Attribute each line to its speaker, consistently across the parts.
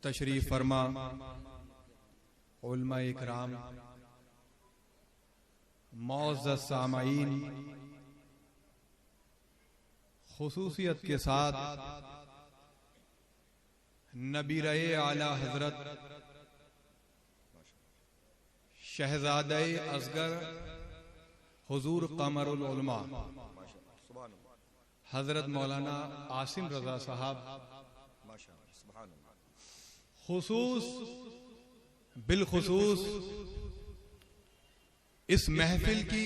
Speaker 1: तशरीफ फरमा उलमा इकराम, मौअज़्ज़ज़ सामाईन, खुसूसियत के साथ नबीरे आला हजरत शहजादे असगर हुजूर कमरुल उलमा हजरत मौलाना आसिम रजा साहब बिलखुसूस इस महफिल की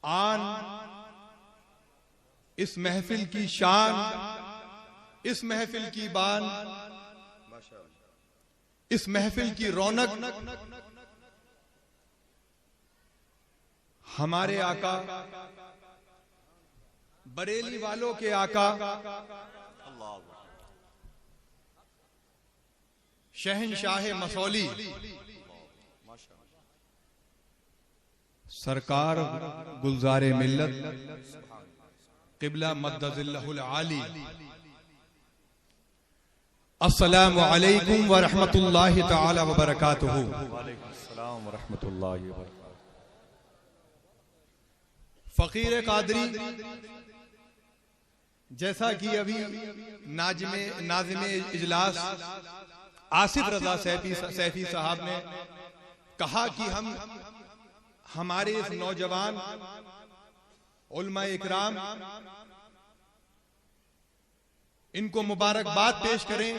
Speaker 1: आन, इस महफिल की शान, इस महफिल की बान, इस महफिल की रौनक हमारे आका, बरेली वालों के आका, शहनशाह मसौली सरकार गुलजारे मिल्लत क़िबला मद्दज़िल्लहुल आली, अस्सलामु अलैकुम व रहमतुल्लाहि तआला व बरकातुहू।
Speaker 2: अस्सलाम व रहमतुल्लाहि व बरकातुहू।
Speaker 1: फकीर कादरी, जैसा कि अभी नाज़िमे इजलास आसिफ रजा सैफी साहब ने कहा कि हमारे इस नौजवान उलमा इकराम इनको मुबारकबाद पेश करें,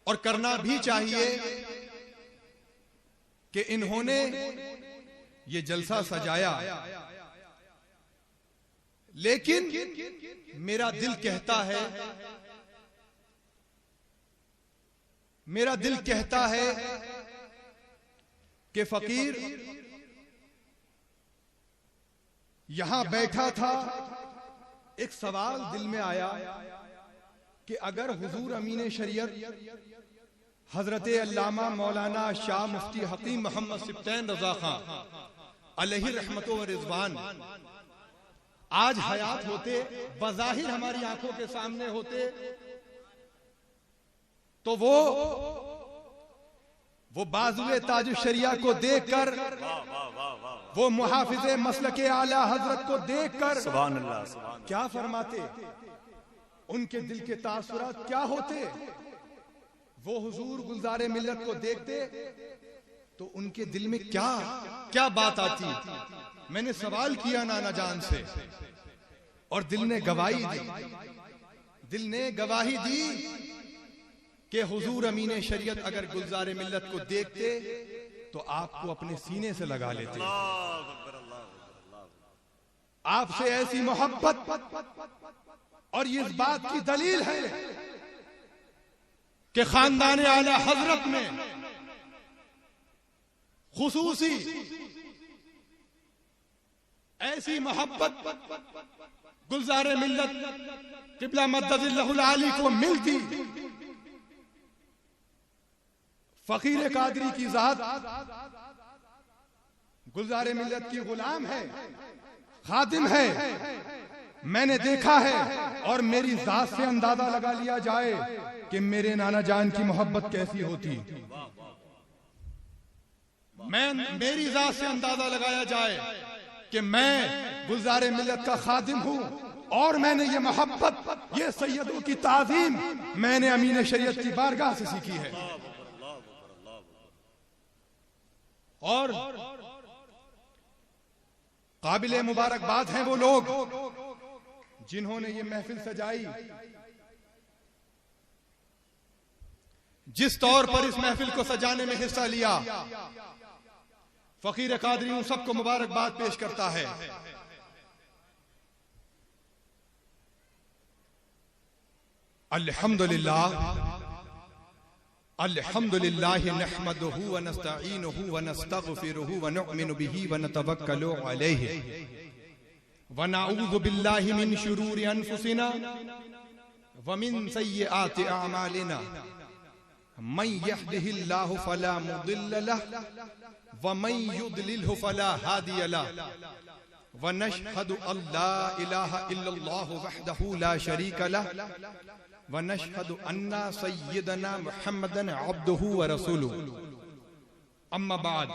Speaker 1: और करना भी चाहिए कि इन्होंने ये जलसा सजाया। लेकिन मेरा दिल कहता है कि फकीर यहां बैठा था, एक सवाल दिल में आया कि अगर हुजूर अमीन शरीयत हजरत अल्लामा मौलाना शाह मुफ्ती हकीम मोहम्मद सिब्तैन रजा खां अलैहि रहमतो व रिजवान आज हयात होते, बज़ाहिर हमारी आंखों के सामने होते, तो वो बाजुए ताज शरिया को देखकर, वो मुहाफिज़े मसलके आला हजरत को देखकर
Speaker 2: सुभान अल्लाह, सुभान अल्लाह,
Speaker 1: क्या फरमाते, उनके दिल के तासुरात क्या होते। वो हुजूर गुलजारे मिल्लत को देखते तो उनके दिल में क्या बात आती। मैंने सवाल किया नाना जान से, और दिल ने गवाही दी कि हुजूर अमीन शरीयत अगर गुलजारे मिल्लत को देखते तो आपको अपने सीने से लगा लेते। आपसे ऐसी मोहब्बत, और ये इस बात की दलील है कि खानदान आला हजरत में खुसूसी ऐसी मोहब्बत गुलजारे मिल्लत क़िबला मद्दज़िल्लहुल आली को मिलती। फकीर कादरी की जात गुलजारे मिल्लत की गुलाम है, खादिम है। मैंने देखा है, और मेरी जात से अंदाजा लगा लिया जाए कि मेरे नाना जान की मोहब्बत कैसी होती। मेरी जात से अंदाजा लगाया जाए कि मैं गुलजारे मिल्लत का खादिम हूं, और मैंने ये मोहब्बत, ये सैयदों की ताज़ीम मैंने अमीन शरीयत की बारगाह से सीखी है। और काबिले मुबारकबाद हैं वो लोग जिन्होंने ये महफिल सजाई। जिस तौर पर इस महफिल को सजाने में हिस्सा लिया, फकीर कादरी उन सबको मुबारकबाद पेश करता है। अल्हम्दुलिल्लाह अल्हम्दुलिल्लाह नहमदुहु व नस्तईनुहु व नस्तगफिरुहु व नु'मिनु बिही व नतवक्कलु अलैहि व नऊज़ु बिल्लाहि मिन शुरूरि अनफुसिना व मिन सय्यिआति अअमालिना मन यहदिहिल्लाहु फला मुदिल्ल लहु व मन युद्लिलहु फला हादिय लहु व नशहदु अल्ला इलाहा इल्लल्लाहु वहदहु ला शरीका लह व नशहदु अन्ना सय्यदना मुहम्मदन अब्दुहु व रसूलुहु अम्मा बाद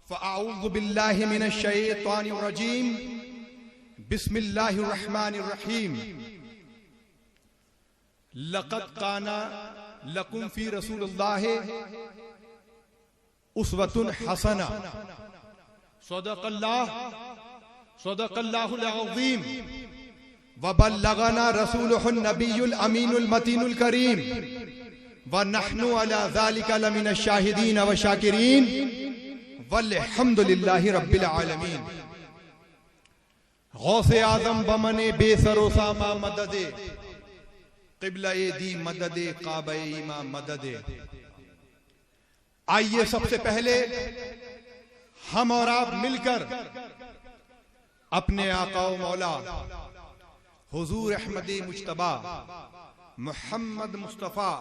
Speaker 1: फ़अऊज़ु बिल्लाहि मिनश शैतानिर रजीम बिस्मिल्लाहिर रहमानिर रहीम लक़द काना लकुम फ़ी रसूलिल्लाहि उस्वतुन हसना सदक़ल्लाहुल अज़ीम व बल्लगना रसूलुहुन नबियुल अमीनुल मतीनुल करीम व नहनु अला ज़ालिका लमिनश शाहिदीन व शाकिरीन वल्हम्दुलिल्लाहि रब्बिल आलमीन। गौसे आज़म बमने बेसरोसामा मददे क़िबला-ए दी मददे काबा-ए-ईमा मददे। आइए सबसे पहले हम और आप मिलकर अपने आका व मौला हुजूर अहमद मुज्तबा मुहम्मद मुस्तफ़ा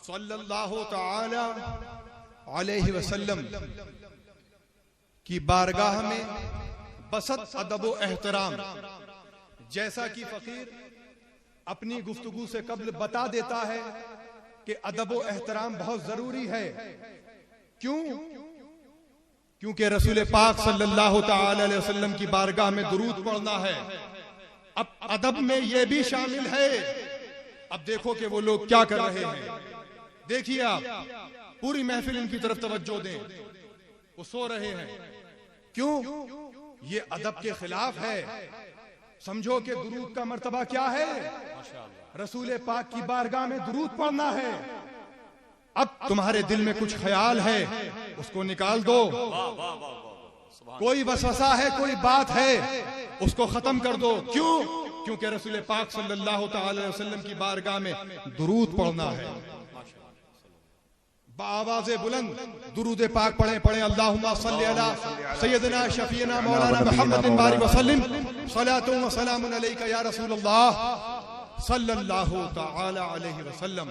Speaker 1: सल्लल्लाहु तआला अलैहि वसल्लम की बारगाह में बसत अदब व एहतराम, जैसा कि फकीर अपनी गुफ्तगू से कब्ल बता देता है कि अदब व एहतराम बहुत जरूरी है। क्यों? क्योंकि रसूल पाक सल्लल्लाहु तआला अलैहि वसल्लम की बारगाह में दुरूद पढ़ना है। अब अदब में यह भी शामिल है। अब देखो कि वो लोग क्या कर रहे हैं। देखिए आप, पूरी महफिल इनकी तरफ तवज्जो दें। वो सो रहे हैं। क्यों? ये अदब के खिलाफ है। समझो कि दुरूद का मर्तबा क्या है। रसूल पाक की बारगाह में दुरूद पढ़ना है। अब तुम्हारे दिल में कुछ ख्याल है, उसको निकाल दो। कोई वसवसा है, कोई बात है, उसको खत्म कर दो। क्यों? क्योंकि रसूल पाक सल्लल्लाहु तआला अलैहि वसल्लम की बारगाह में दुरूद पढ़ना है। बाआवाज़े बुलंद दुरूद पाक पढ़े पढ़े। अल्लाहुम्मा सल्लि अला सय्यदिना शफीना मौलाना मुहम्मदिन बारिक वसल्लिम सलातु व सलामुन अलैका या रसूलल्लाह सल्लल्लाहु तआला अलैहि वसल्लम।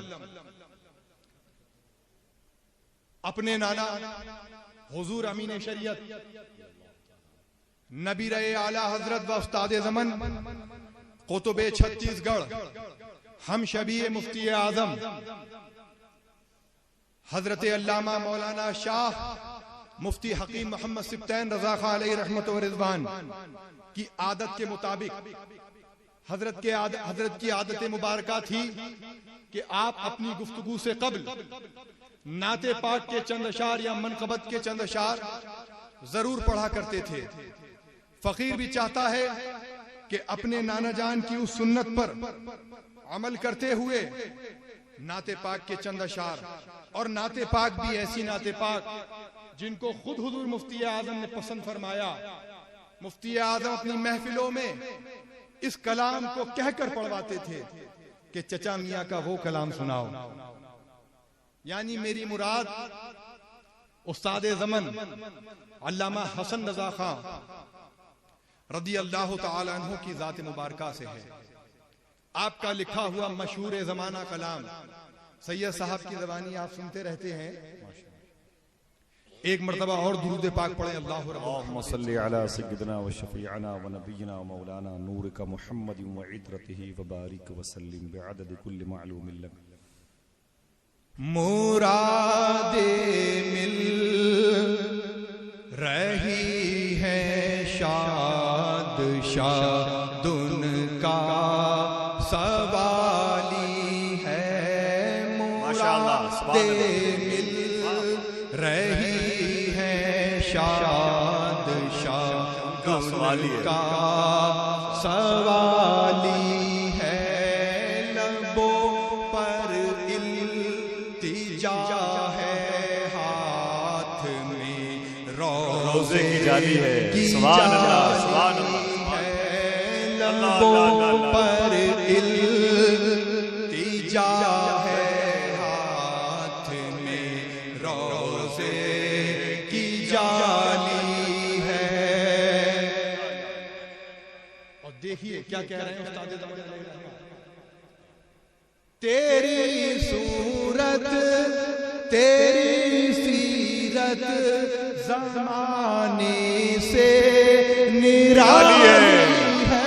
Speaker 1: अपने नाना हुजूर अमीन शरीयत नबी रहे आला हजरत व उस्ताद ज़मन कुतुब छत्तीसगढ़ हम शबीए मुफ्ती आजम हजरत अल्लामा मौलाना शाह मुफ्ती हकीम मोहम्मद सिब्तैन रजा खां अलैहि रहमत व रिज़वान की आदत के मुताबिक हजरत की आदत मुबारका थी कि आप अपनी गुफ्तगू से कब्ल नाते पाक के चंद अशार या मनकबत के चंद अशार जरूर पढ़ा करते थे। फकीर भी चाहता है कि अपने नाना जान की उस सुन्नत पर अमल करते हुए नाते पाक के चंद अशार, और नाते पाक भी ऐसी नाते पाक जिनको खुद हुजूर मुफ्ती आजम ने पसंद फरमाया। मुफ्ती आजम अपनी महफिलों में इस कलाम को कहकर पढ़वाते थे कि चचा मियाँ का वो कलाम सुनाओ। यानी मेरी मुराद उस्ताद ज़मन अल्लामा हसन रजा खां रदी अल्लाह तआला अन्हु की जात मुबारका से है। आपका लिखा हुआ मशहूर ज़माना कलाम सैयद साहब की ज़बानी आप सुनते रहते हैं। एक मर्तबा और दुरूद पाक पढ़े। अल्लाहुम्मा
Speaker 2: सल्लि अला सय्यिदिना व शफीअना व नबियना व मौलाना नूरिका मुहम्मद व इत्रतिही व बारिक व सल्लिम बिअदद कुल्लि मालूमिन लक।
Speaker 1: मुरादे मिल रही है शाद शाद उनका सवाली है। मुरादे मिल रही है शाद शाद उनका सवाली है। लबों पर इल्तिजा है, हाथ में रोज़े
Speaker 2: की जारी है।
Speaker 1: सुभान अल्लाह, सुभान अल्लाह। लबों पर इल्तिजा है, हाथ में रोज़े की जाली है। और देखिए क्या कह रहे हैं उस्ताद ज़मान। तेरी सूरत तेरी सीरत जमाने से निराली है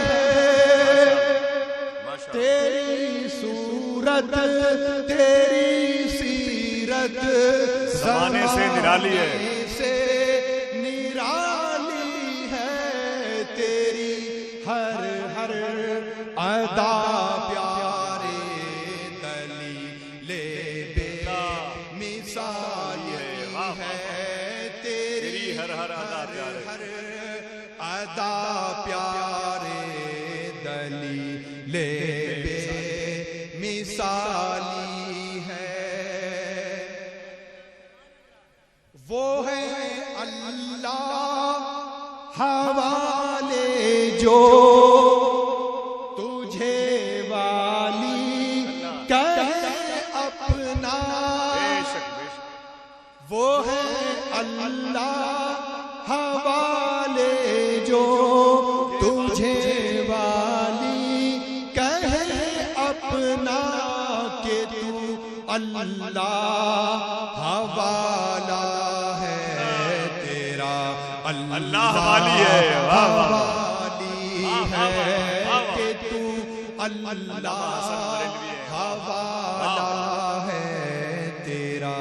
Speaker 1: तेरी सूरत, तेरी सीरत
Speaker 2: जमाने से निराली है,
Speaker 1: से निराली है तेरी हर हर अदा प्यारे दलीले बेमिसाल है तेरी
Speaker 2: हर हर अदा प्यारे,
Speaker 1: हर अदा प्यारे दलीले बेमिसाली है। वो है अल्लाह हवाले जो तुझे वाली कहे अपना, वो है अल्लाह हवाले जो तुझे वाली कहे अपना के तू अल्लाह हवाला है तेरा,
Speaker 2: अल्लाह वाली है,
Speaker 1: हवाली है कि तू अल्लाह हवाला है तेरा,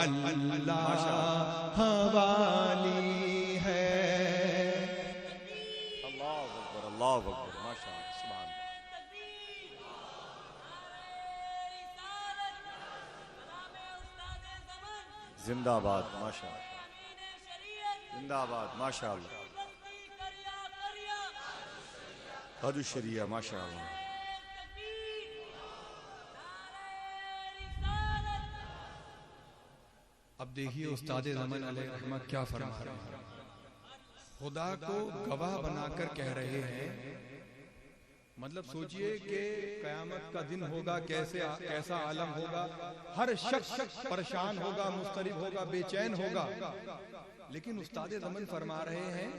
Speaker 1: अल्लाह हवाली है।
Speaker 2: अल्लाह अकबर, अल्लाह अकबर, माशाअल्लाह, सुभान अल्लाह। जिंदाबाद, माशाअल्लाह, जिंदाबाद, माशाअल्लाह। हद शरिया, माशाअल्लाह।
Speaker 1: अब देखिए उस्ताद ज़मान अलैहि रहमत क्या फरमा रहे हैं। खुदा को गवाह बनाकर कह रहे हैं, मतलब सोचिए कि कयामत का दिन होगा, कैसा आलम होगा, हर शख्स परेशान होगा, मुस्तरिब होगा, बेचैन होगा। लेकिन उस्ताद ज़मान फरमा रहे हैं,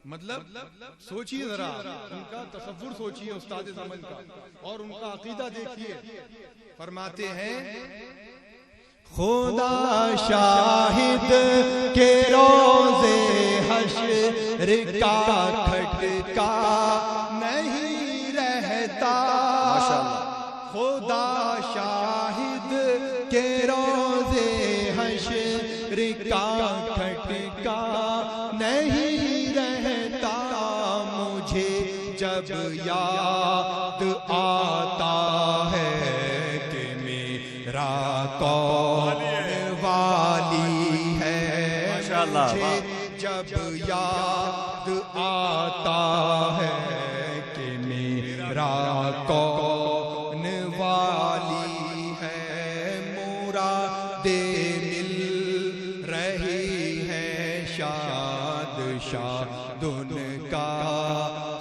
Speaker 1: मतलब सोचिए जरा, उनका तसव्वुर सोचिए उस्ताद ज़मान का और उनका अकीदा देखिए। फरमाते हैं खुदा शाहिद के रोज़े हश्र का खटका नहीं रहता, खुदा शाहिद के रोज़े हश्र का खटका नहीं रहता, मुझे जब याद आता है कि मेरा कौन वाली है, मुझे जब याद आता है कि मेरा कौन वाली है, मुरादे मिल रही है शाद शादुन का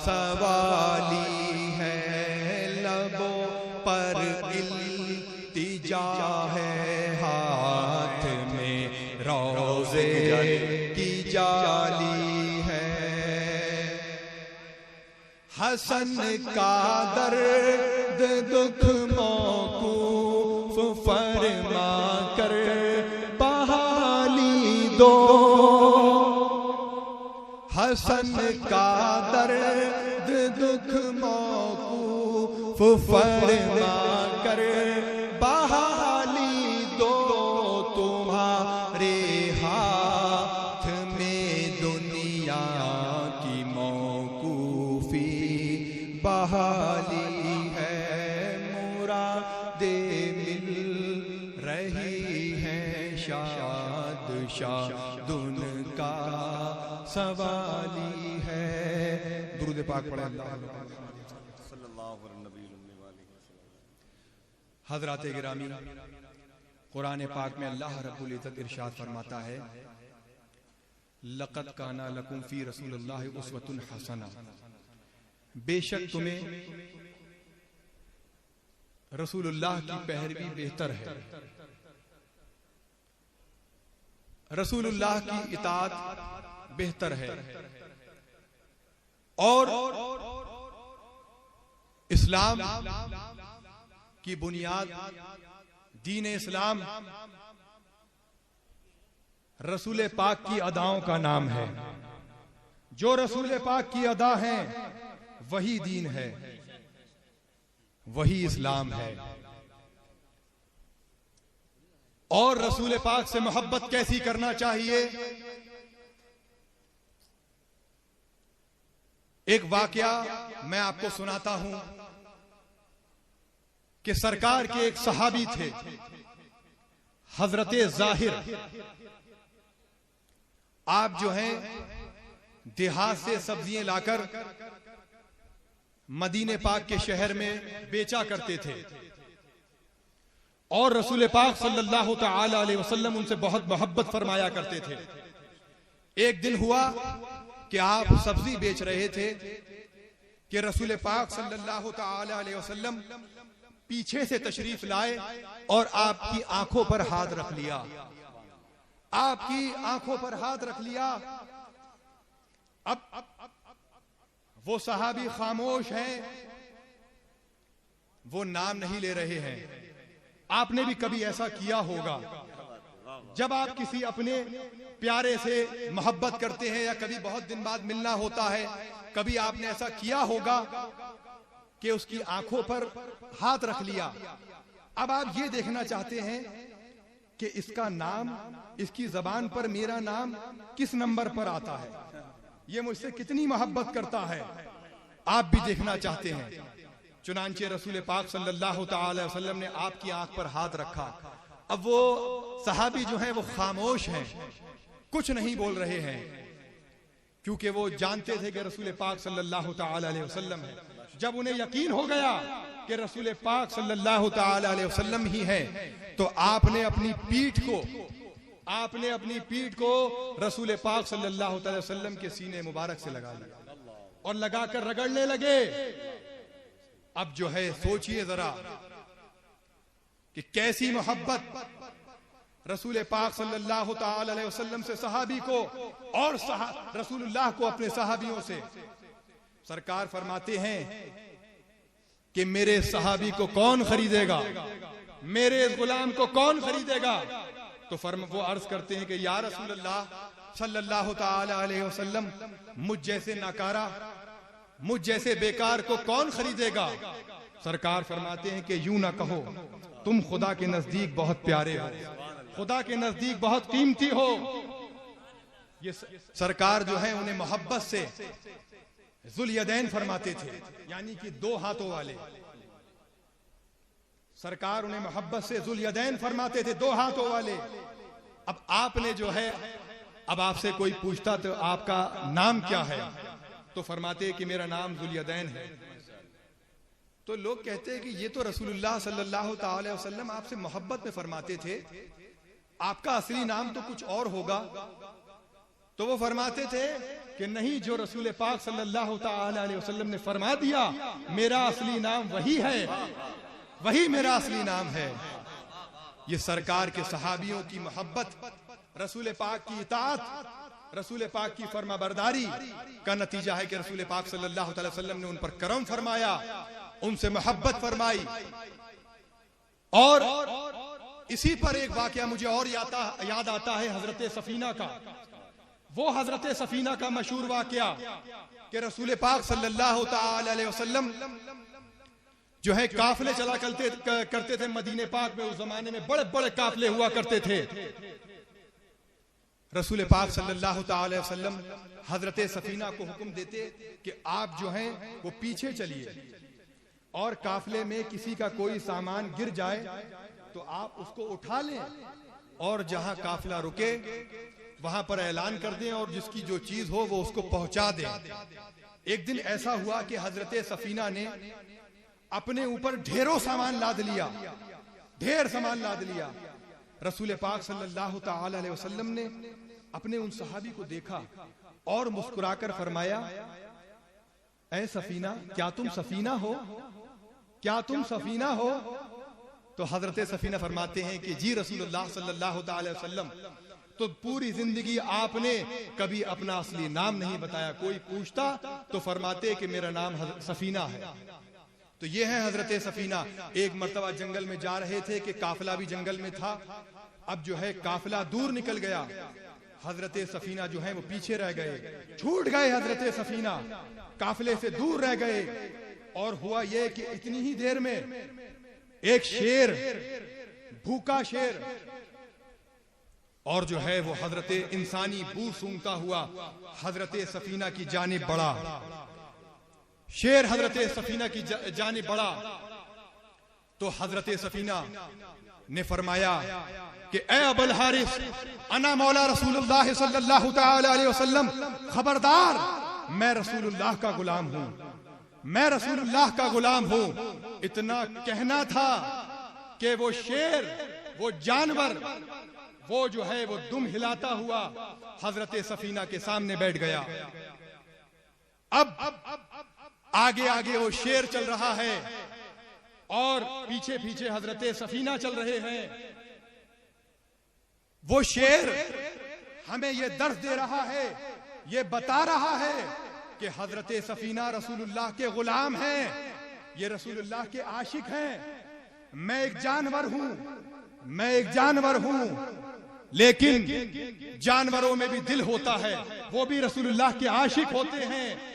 Speaker 1: सवाली है, लबों पर इल्तिजा है, हाथ में रोज़े की जाली है, हसन का दर्द दुख मौकूफ फरमा कर बहाली दो, हसन का दर्द दुख मौकूफ फरमा कर बहाली दो, तुम्हारे हाथ में दुनिया की मौकूफी बहाली है, मुरादे मिल रही है शाद शादुन का सवाली है। दुरूद पाक पढ़े हज़रात गिरामी। कुरान पाक में अल्लाह रब्बुल इज़्ज़त इरशाद फरमाता है, लक़द काना लकुम फी रसूलिल्लाहि उस्वतुन हसना, बेशक तुम्हें रसूलुल्लाह की पैरवी बेहतर है, रसूलुल्लाह की इताअत बेहतर है, और इस्लाम की बुनियाद दीन इस्लाम रसूल पाक की अदाओं का नाम है। जो रसूल पाक की अदा है वही दीन है, वही इस्लाम है। और रसूल पाक से मोहब्बत कैसी करना चाहिए? एक वाकया मैं आपको सुनाता हूं कि सरकार के एक सहाबी थे, हजरत जाहिर। आप जो हैं देहात से सब्जियां लाकर मदीने पाक के शहर में बेचा करते थे और रसूल पाक सल्लल्लाहु तआला अलैहि वसल्लम उनसे बहुत मोहब्बत फरमाया करते थे। एक दिन हुआ कि आप सब्जी बेच रहे थे कि रसूल पाक सल्लल्लाहु तआला अलैहि वसल्लम पीछे से तशरीफ लाए और आपकी आंखों पर हाथ रख लिया। आपकी आंखों पर हाथ रख लिया। अब वो सहाबी खामोश हैं, वो नाम नहीं ले रहे हैं। आपने भी कभी ऐसा किया होगा, जब आप किसी अपने प्यारे से मोहब्बत करते हैं या कभी बहुत दिन बाद मिलना होता है, कभी आपने ऐसा किया होगा कि उसकी आंखों पर हाथ रख लिया। अब आप ये देखना चाहते हैं कि इसका नाम, इसकी जबान पर मेरा नाम किस नंबर पर आता है, ये मुझसे कितनी मोहब्बत करता है, आप भी देखना चाहते हैं। चुनांचे रसूल पाक सल्लल्लाहु तआला अलैहि वसल्लम ने आपकी आंख पर हाथ रखा। अब वो सहाबी जो हैं वो खामोश हैं, कुछ नहीं बोल रहे हैं, क्योंकि वो जानते थे कि रसूल पाक सल्लल्लाहु तआला अलैहि वसल्लम है। जब उन्हें यकीन हो गया कि रसूल पाक सल्लल्लाहु तआला अलैहि वसल्लम ही है, तो आपने अपनी पीठ को रसूल पाक सल्लल्लाहु अलैहि वसल्लम के सीने मुबारक से लगा लिया और लगाकर रगड़ने लगे। अब जो है सोचिए जरा कि कैसी मोहब्बत रसूल पाक सल्लल्लाहु तआला अलैहि वसल्लम से सहाबी को और रसूलुल्लाह को अपने सहाबियों से। सरकार फरमाते हैं कि मेरे सहाबी को कौन खरीदेगा, मेरे गुलाम को कौन खरीदेगा? तो वो अर्ज करते हैं कि या रसूलल्लाह सल्लल्लाहु तआला अलैहि वसल्लम, मुझ जैसे नाकारा, मुझ जैसे बेकार को कौन खरीदेगा? सरकार फरमाते हैं कि यूं ना कहो, तुम खुदा के नजदीक बहुत प्यारे हो, खुदा के नजदीक बहुत कीमती हो। ये सरकार जो है उन्हें मोहब्बत से जुल यदैन फरमाते थे, यानी कि दो हाथों वाले। सरकार उन्हें मोहब्बत से जुल यदैन फरमाते थे, दो हाथों वाले। अब आपने जो है, अब आपसे कोई पूछता तो आपका नाम क्या है, तो फरमाते कि मेरा नाम जुल यदैन है। तो लोग कहते हैं कि ये तो रसूलुल्लाह सल्लल्लाहु तआला अलैहि वसल्लम आपसे मोहब्बत में फरमाते थे, आपका असली नाम तो कुछ और होगा। तो वो फरमाते थे कि नहीं, जो रसूल पाक सल्लल्लाहु तआला अलैहि वसल्लम ने फरमा दिया मेरा असली नाम वही है, वही मेरा असली नाम है। ये सरकार के सहाबियों की मोहब्बत, रसूल पाक की इताअत, रसूल पाक की फरमाबरदारी का नतीजा है कि रसूल पाक सल्लल्लाहु अलैहि वसल्लम ने उन पर करम फरमाया, उनसे मोहब्बत फरमाई। और इसी पर एक वाकया मुझे और याद आता है हजरत सफीना का। वो हजरत सफीना का मशहूर वाकया कि रसूल पाक सल्लल्लाहु तआला अलैहि वसल्लम जो है काफिले चला करते थे मदीने पाक में। उस जमाने में बड़े बड़े काफिले हुआ करते थे। रसूल पाक सल्लल्लाहु तआला अलैहि वसल्लम हजरत सफीना को हुक्म देते कि आप जो हैं वो पीछे चलिए, और काफिले में किसी का कोई सामान गिर जाए तो आप उसको उठा लें और जहां काफिला रुके वहां पर ऐलान कर दें और जिसकी जो चीज हो वो उसको पहुंचा दें। एक दिन ऐसा हुआ कि हजरत सफीना ने अपने ऊपर ढेरों सामान लाद लिया, ढेर सामान लाद लिया। रसूल पाक सल्लल्लाहु तआला अलैहि वसल्लम ने अपने उन सहाबी को देखा और मुस्कुराकर फरमाया, ऐ सफीना, क्या तुम सफीना हो? क्या तुम सफीना हो? तो हजरत सफीना फरमाते हैं कि जी रसूलुल्लाह सल्लल्लाहु अलैहि वसल्लम, तो पूरी जिंदगी आपने कभी अपना असली नाम नहीं बताया। कोई पूछता तो फरमाते कि मेरा नाम सफीना है। तो ये है हजरत सफीना। एक मर्तबा जंगल में जा रहे थे कि काफिला भी जंगल में था। अब जो है काफिला दूर निकल गया, हजरत सफीना जो है वो पीछे रह गए, छूट गए हजरत सफीना, काफिले से दूर रह गए। और हुआ ये कि इतनी ही देर में एक शेर, भूखा शेर, और जो है वो हजरत इंसानी बू सूंघता हुआ हजरत सफीना की जानिब बढ़ा। शेर हजरत सफीना की जानिब बढ़ा तो हजरत सफीना ने फरमाया कि ए अबुल हारिस, अना मौला रसूलुल्लाह सल्लल्लाहु तआला अलैहि वसल्लम, खबरदार, मैं रसूलुल्लाह का गुलाम हूं, मैं रसूलुल्लाह का गुलाम हूं। इतना कहना था कि वो शेर, वो जानवर, वो जो है वो दुम हिलाता हुआ हजरत सफीना के सामने बैठ गया। अब आगे आगे वो शेर चल रहा है और पीछे पीछे हजरत सफीना चल रहे हैं। वो शेर हमें ये दर्द दे रहा है, ये बता रहा है कि हजरत सफीना रसूलुल्लाह के गुलाम हैं, ये रसूलुल्लाह के आशिक हैं। मैं एक जानवर हूं, मैं एक जानवर हूं, लेकिन जानवरों में भी दिल होता है, वो भी रसूलुल्लाह के आशिक होते हैं।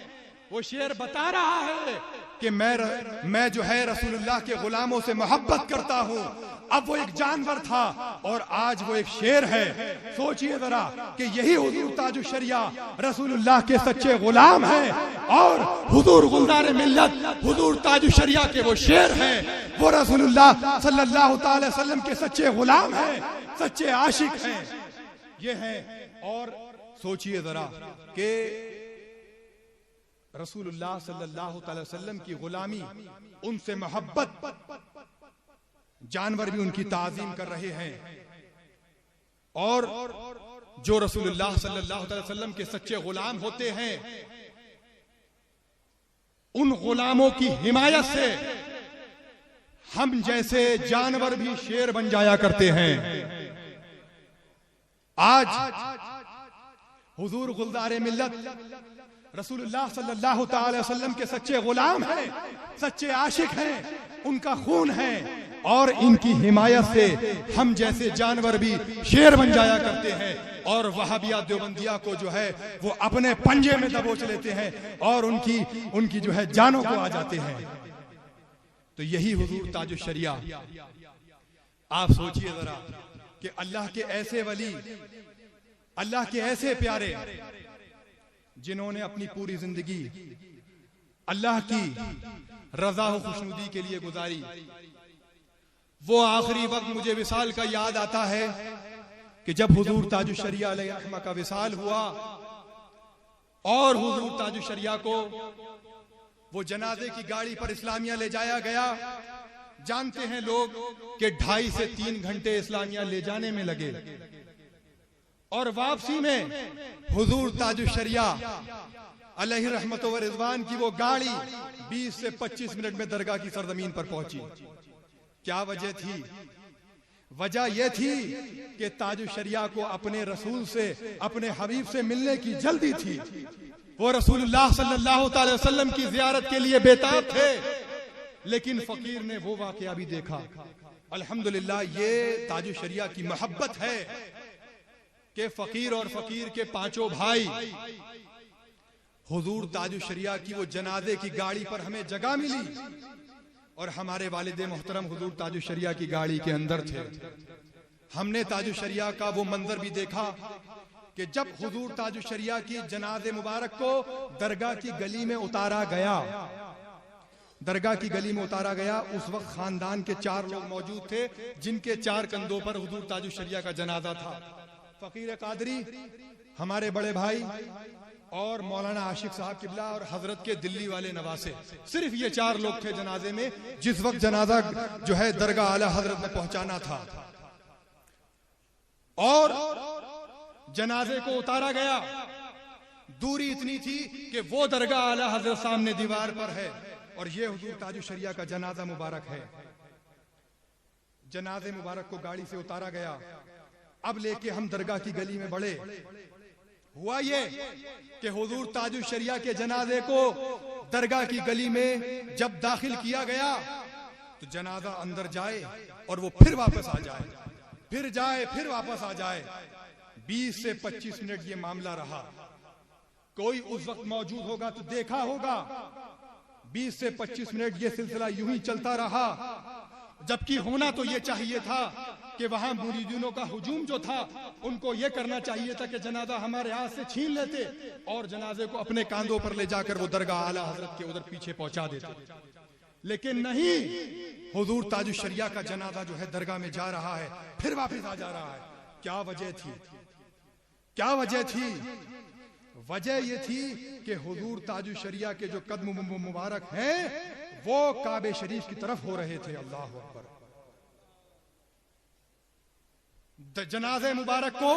Speaker 1: वो शेर बता रहा है कि मैं जो है रसूलुल्लाह के गुलामों से मोहब्बत करता हूं। अब वो एक जानवर था और आज वो एक शेर है। सोचिए जरा कि यही हुजूर ताजुश शरिया रसूलुल्लाह के सच्चे गुलाम हैं और हुजूर गुलजार मिल्लत हुजूर ताजुश शरिया के वो शेर हैं। वो रसूलुल्लाह सल्लल्लाहु अलैहि वसल्लम के सच्चे गुलाम हैं, सच्चे आशिक हैं, ये हैं। और सोचिए जरा कि रसूलुल्लाह सल्लल्लाहु अलैहि वसल्लम की गुलामी, उनसे मोहब्बत, जानवर भी उनकी ताज़ीम कर रहे हैं। और जो रसूलुल्लाह सल्लल्लाहु अलैहि वसल्लम के सच्चे गुलाम होते हैं, उन गुलामों की हिमायत से हम जैसे जानवर भी शेर बन जाया करते हैं। आज हुजूर गुलजार मिल्लत रसूलुल्लाह सल्लल्लाहु अलैहि वसल्लम के सच्चे गुलाम हैं, सच्चे आशिक हैं, उनका खून है और इनकी हिमायत से हम जैसे जानवर भी शेर बन जाया करते हैं। और वहाबिया देवबंदिया को जो है वो अपने पंजे में दबोच लेते हैं और उनकी जो है जानों को आ जाते हैं। तो यही हुजूर ताजुश शरिया। आप सोचिए जरा कि अल्लाह के ऐसे वली, अल्लाह के ऐसे प्यारे, जिन्होंने अपनी पूरी जिंदगी अल्लाह की रजा और खुशनुदी के लिए गुजारी। वो आखिरी वक्त मुझे विसाल का याद आता है कि जब हुजूर ताजुश शरिया अलैहि रहमा का विसाल हुआ और हुजूर ताजुश शरिया को वो जनाजे की गाड़ी पर इस्लामिया ले जाया गया। जानते हैं लोग कि 2.5 से 3 घंटे इस्लामिया ले जाने में लगे और वापसी में हुजूर ताजुश शरिया अलैहि रहमत व रिज़वान की वो गाड़ी 20 से 25 मिनट में दरगाह की सरजमीन पर पहुंची। क्या वजह थी? वजह यह थी कि ताजुश शरिया को अपने रसूल से, अपने हबीब से मिलने की जल्दी थी। वो रसूलुल्लाह सल्लल्लाहु अलैहि वसल्लम की जियारत के लिए बेताब थे, लेकिन फकीर ने वो वाकया भी देखा। अल्हम्दुलिल्लाह, ये ताजुश शरिया की मोहब्बत है कि फकीर और फकीर के 5 भाई हुजूर ताजुश शरिया की वो जनाजे की गाड़ी पर हमें जगह मिली और हमारे वालिद मोहतरम हुजूर ताजुश शरिया की गाड़ी के अंदर थे। हमने ताजुश शरिया का वो मंजर भी देखा कि जब हुजूर ताजुश शरिया की जनाजे मुबारक को दरगाह की गली में उतारा गया, दरगाह की गली में उतारा गया, उस वक्त खानदान के 4 लोग मौजूद थे जिनके 4 कंधों पर हुजूर ताजुश शरिया का जनाजा था। फकीर कादरी, हमारे बड़े भाई, और मौलाना आशिक साहब किबला और हजरत के दिल्ली वाले नवासे। सिर्फ ये 4 लोग थे जनाजे में जिस वक्त जनाजा जो है दरगाह आला हजरत में पहुंचाना था। और जनाजे को उतारा गया, दूरी इतनी थी कि वो दरगाह आला हजरत सामने दीवार पर है और ये हुजूर ताजुश शरिया का जनाजा मुबारक है। जनाजे मुबारक को गाड़ी से उतारा गया। अब लेके हम दरगाह की गली में बढ़े। हुआ ये कि हुजूर ताजुश शरिया के जनाजे को दरगाह की गली में जब दाखिल किया गया तो जनाजा अंदर जाए और वो फिर वापस आ जाए, फिर जाए, फिर वापस आ जाए। 20 से 25 मिनट ये मामला रहा। कोई उस वक्त मौजूद होगा तो देखा होगा 20 से 25 मिनट ये सिलसिला यूं ही चलता रहा, जबकि होना तो ये चाहिए था कि वहां मुरीदीनों का हुजूम जो था उनको ये करना चाहिए था कि जनाजा हमारे हाथ से छीन लेते और जनाजे को अपने कांधों पर ले जाकर वो दरगाह आला हजरत के उधर पीछे पहुंचा देते। लेकिन नहीं, हुजूर ताजुश शरिया का जनाजा जो है दरगाह में जा रहा है, फिर वापस आ जा रहा है। क्या वजह थी? क्या वजह थी? वजह यह थी कि हुजूर ताजुश शरिया के जो कदम मुबारक हैं वो काबे शरीफ की तरफ हो रहे थे। अल्लाह अकबर। जनाजे मुबारक को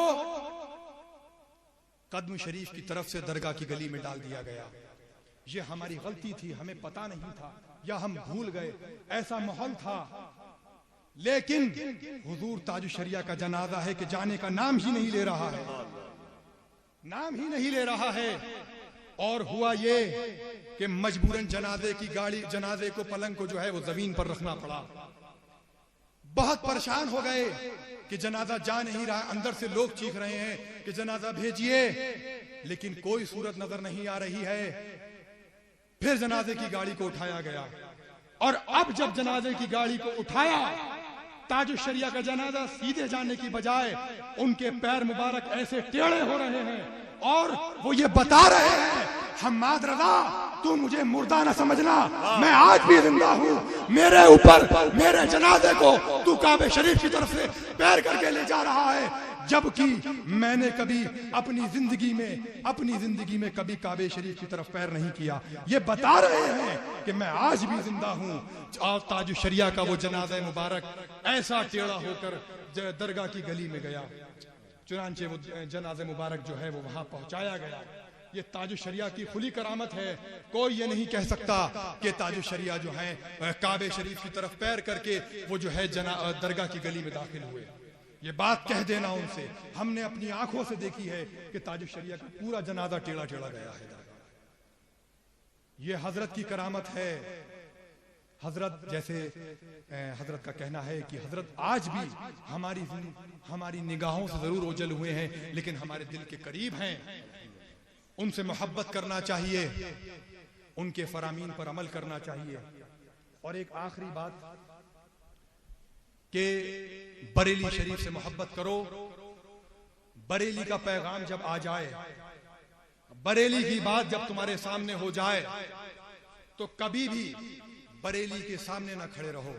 Speaker 1: कदम शरीफ की तरफ से दरगाह की गली में डाल दिया गया। ये हमारी गलती थी, हमें पता नहीं था या हम भूल गए, ऐसा माहौल था। लेकिन हुजूर ताजुश शरिया का जनाजा है कि जाने का नाम ही नहीं ले रहा है, नाम ही नहीं ले रहा है। और हुआ ये कि मजबूरन जनाजे की गाड़ी, जनाजे को, पलंग को जो है वो जमीन पर रखना पड़ा। बहुत परेशान हो गए कि जनाजा जा नहीं रहा, अंदर से लोग चीख रहे हैं कि जनाजा भेजिए, लेकिन कोई सूरत नजर नहीं आ रही है। फिर जनाजे की गाड़ी को उठाया गया और अब जब जनाजे की गाड़ी को उठाया, ताजुश शरिया का जनाजा सीधे जाने की बजाय उनके पैर मुबारक ऐसे टेढ़े हो रहे हैं और वो ये बता रहे हैं, हम्माद रजा तू मुझे मुर्दा न समझना, मैं आज भी जिंदा हूँ, मेरे ऊपर मेरे जनाजे को तू काबे शरीफ की तरफ से पैर करके ले जा रहा है, जबकि मैंने कभी अपनी जिंदगी में कभी काबे शरीफ की तरफ पैर नहीं किया। ये बता रहे हैं कि मैं आज भी जिंदा हूँ। और ताजुश शरिया का वो जनाजा मुबारक ऐसा टेढ़ा होकर दरगाह की गली में गया। चुनांचे वो जनाजा मुबारक जो है वो वहां पहुंचाया गया। ये ताजुश शरिया की खुली करामत है। कोई ये नहीं कह सकता कि ताजुश शरिया जो है काबे शरीफ की तरफ पैर करके वो जो है दरगाह की गली में दाखिल हुए। ये बात कह देना उनसे, हमने अपनी आंखों से देखी है कि ताजुश शरिया का पूरा जनाजा टेढ़ा टेढ़ा गया है। ये हजरत की करामत है। हजरत जैसे हजरत का कहना है कि हजरत आज भी हमारी निगाहों से जरूर ओझल हुए हैं, लेकिन हमारे दिल के करीब हैं। उनसे मोहब्बत करना चाहिए, उनके फरामीन पर अमल करना चाहिए। और एक आखिरी बात कि बरेली शरीफ से मोहब्बत करो। बरेली का पैगाम जब आ जाए, बरेली की बात जब तुम्हारे सामने हो जाए, तो कभी भी बरेली के सामने ना खड़े रहो,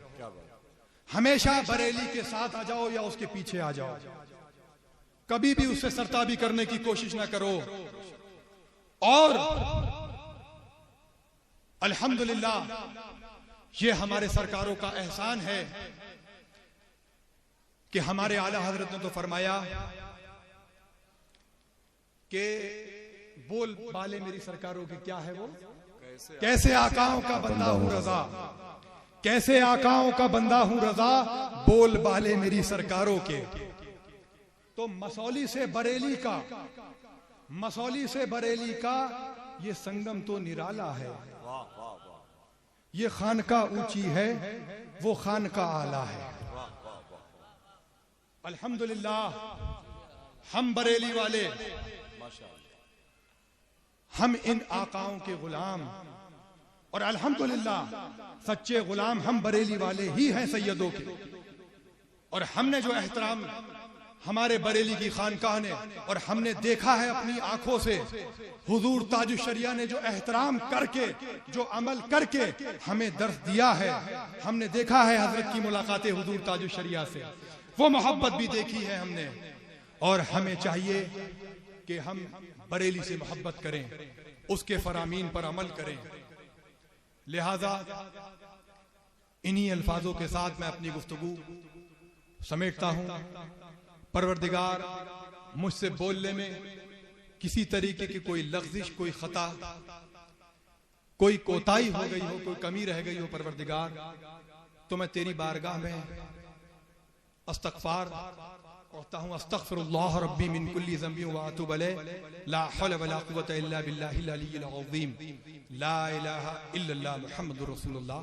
Speaker 1: हमेशा बरेली के साथ आ जाओ या उसके पीछे आ जाओ। कभी भी उससे सरताबी करने की कोशिश ना करो। और अल्हम्दुलिल्लाह ये हमारे सरकारों का एहसान है कि हमारे आला हजरत ने तो फरमाया कि बोल बाले मेरी सरकारों के क्या है वो, कैसे आकाओं का बंदा हूं रजा, कैसे आकाओं का बंदा हूं रजा, बोल बाले मेरी सरकारों के। तो मसौली से बरेली का ये संगम तो निराला है। ये खानका ऊंची है, वो खानका आला है। अल्हम्दुलिल्लाह हम बरेली वाले, हम इन आकाओं के गुलाम, और अल्हम्दुलिल्लाह सच्चे गुलाम हम बरेली वाले ही हैं सैयदों के। और हमने जो एहतराम हमारे बरेली की खानकाह ने, और हमने देखा है अपनी आंखों से, हुजूर ताजुश शरिया ने जो एहतराम करके, जो अमल करके हमें दर्स दिया है, हमने देखा है हजरत की मुलाकातें हुजूर ताजुश शरिया से, वो मोहब्बत भी देखी है हमने। और हमें चाहिए कि हम बरेली से मोहब्बत करें, उसके फरामीन पर अमल करें। लिहाजा इन्हीं अल्फाजों के साथ मैं अपनी गुफ्तगू समेटता हूं। परवरदिगार मुझसे बोलने में किसी तरीके की कोई लफ्जिश, कोई खता, कोई कोताही हो गई हो, कोई कमी रह गई हो परवरदिगार, तो मैं तेरी बारगाह में इस्तग़फ़ार कहता हूं, अस्तग़फ़िरुल्लाह रब्बी मिन कुल्ली ज़ंबि व अतूबु अलैहि, ला हौला वला कुव्वता इल्ला बिल्लाहिल अलिय्यिल अज़ीम, ला इलाहा इल्लल्लाह मुहम्मदुर रसूलुल्लाह।